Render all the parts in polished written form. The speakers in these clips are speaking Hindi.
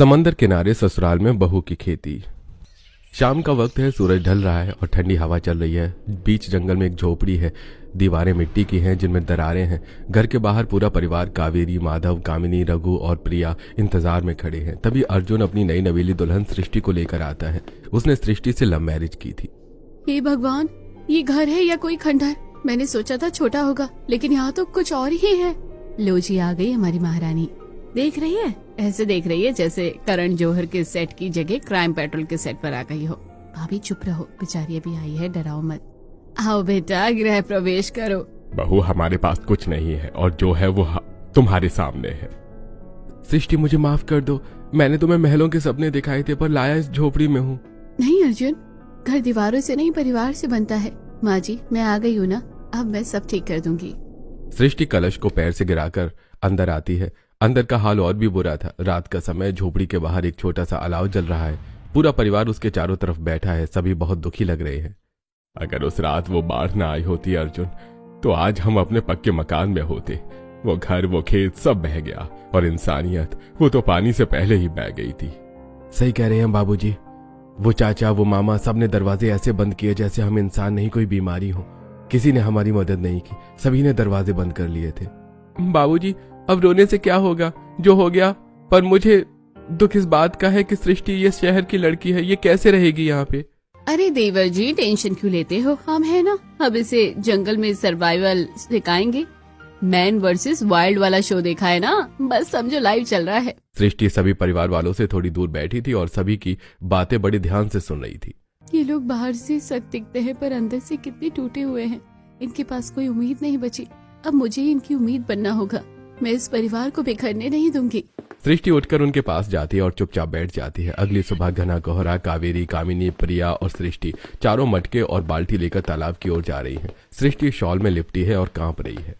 समंदर किनारे ससुराल में बहू की खेती। शाम का वक्त है, सूरज ढल रहा है और ठंडी हवा चल रही है। बीच जंगल में एक झोपड़ी है। दीवारें मिट्टी की हैं जिनमें दरारें हैं। घर के बाहर पूरा परिवार कावेरी, माधव, कामिनी, रघु और प्रिया इंतजार में खड़े हैं। तभी अर्जुन अपनी नई नवेली दुल्हन सृष्टि को लेकर आता है। उसने सृष्टि से लव मैरिज की थी। हे भगवान, ये घर है या कोई खंडहर? मैंने सोचा था छोटा होगा, लेकिन यहाँ तो कुछ और ही है। लो जी, आ गई हमारी महारानी। देख रही है, ऐसे देख रही है जैसे करण जौहर के सेट की जगह क्राइम पेट्रोल के सेट पर आ गई हो। भाभी चुप रहो, बेचारी अभी आई है, डराओ मत। आओ बेटा, गृह प्रवेश करो। बहू, हमारे पास कुछ नहीं है और जो है वो तुम्हारे सामने है। सृष्टि, मुझे माफ कर दो। मैंने तुम्हें महलों के सपने दिखाए थे, पर लाया इस झोपड़ी में हूँ। नहीं अर्जुन, घर दीवारों से नहीं परिवार से बनता है। माँ जी, मैं आ गई हूँ ना, अब मैं सब ठीक कर दूंगी। सृष्टि कलश को पैर से गिराकर अंदर आती है। अंदर का हाल और भी बुरा था। रात का समय, झोपड़ी के बाहर एक छोटा सा अलाव जल रहा है। पूरा परिवार उसके चारों तरफ बैठा है। सभी बहुत दुखी लग रहे हैं। अगर उस रात वो बाढ़ ना आई होती अर्जुन, तो आज हम अपने पक्के मकान में होते। वो घर, वो खेत सब बह गया, और इंसानियत, वो तो पानी से पहले ही बह गई थी। सही कह रहे हैं बाबूजी। वो चाचा, वो मामा, सबने दरवाजे ऐसे बंद किए जैसे हम इंसान नहीं, कोई बीमारी हो। किसी ने हमारी मदद नहीं की, सभी ने दरवाजे बंद कर लिए थे। बाबूजी, अब रोने से क्या होगा? जो हो गया। पर मुझे दुख इस बात का है कि सृष्टि ये शहर की लड़की है, ये कैसे रहेगी यहाँ पे? अरे देवर जी, टेंशन क्यों लेते हो? हम है ना, अब इसे जंगल में सर्वाइवल सिखाएंगे। मैन वर्सेस वाइल्ड वाला शो देखा है ना, बस समझो लाइव चल रहा है। सृष्टि सभी परिवार वालों से थोड़ी दूर बैठी थी और सभी की बातें बड़ी ध्यान से सुन रही थी। ये लोग बाहर से सख्त दिखते हैं, पर अंदर से कितने टूटे हुए हैं। इनके पास कोई उम्मीद नहीं बची। अब मुझे इनकी उम्मीद बनना होगा। मैं इस परिवार को बिखरने नहीं दूंगी। सृष्टि उठकर उनके पास जाती है और चुपचाप बैठ जाती है। अगली सुबह घना कोहरा, कावेरी, कामिनी, प्रिया और सृष्टि चारों मटके और बाल्टी लेकर तालाब की ओर जा रही हैं। सृष्टि शॉल में लिपटी है और कांप रही है।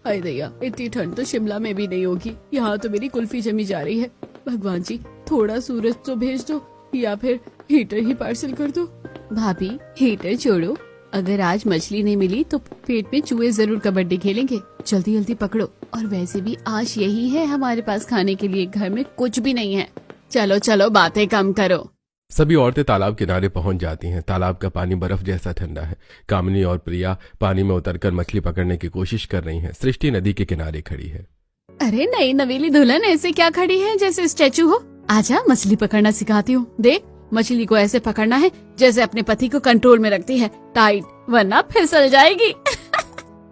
अरे दैया, इतनी ठंड तो शिमला में भी नहीं होगी। यहाँ तो मेरी कुल्फी जमी जा रही है। भगवान जी, थोड़ा सूरज तो भेज दो, या फिर हीटर ही पार्सल कर दो। भाभी, हीटर छोड़ो। अगर आज मछली नहीं मिली तो पेट में चूहे जरूर कबड्डी खेलेंगे। जल्दी जल्दी पकड़ो। और वैसे भी आज यही है हमारे पास खाने के लिए, घर में कुछ भी नहीं है। चलो चलो, बातें कम करो। सभी औरतें तालाब किनारे पहुंच जाती हैं। तालाब का पानी बर्फ जैसा ठंडा है। कामिनी और प्रिया पानी में उतरकर मछली पकड़ने की कोशिश कर रही हैं। सृष्टि नदी के किनारे खड़ी है। अरे नई नवेली दुल्हन ऐसे क्या खड़ी है जैसे स्टैचू हो? आजा, मछली पकड़ना सिखाती हूँ। देख, मछली को ऐसे पकड़ना है जैसे अपने पति को कंट्रोल में रखती है, टाइट, वरना फिसल जाएगी।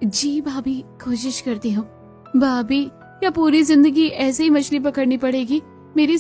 जी भाभी, कोशिश करती हूँ। भाभी, क्या पूरी जिंदगी ऐसे ही मछली पकड़नी पड़ेगी? मेरी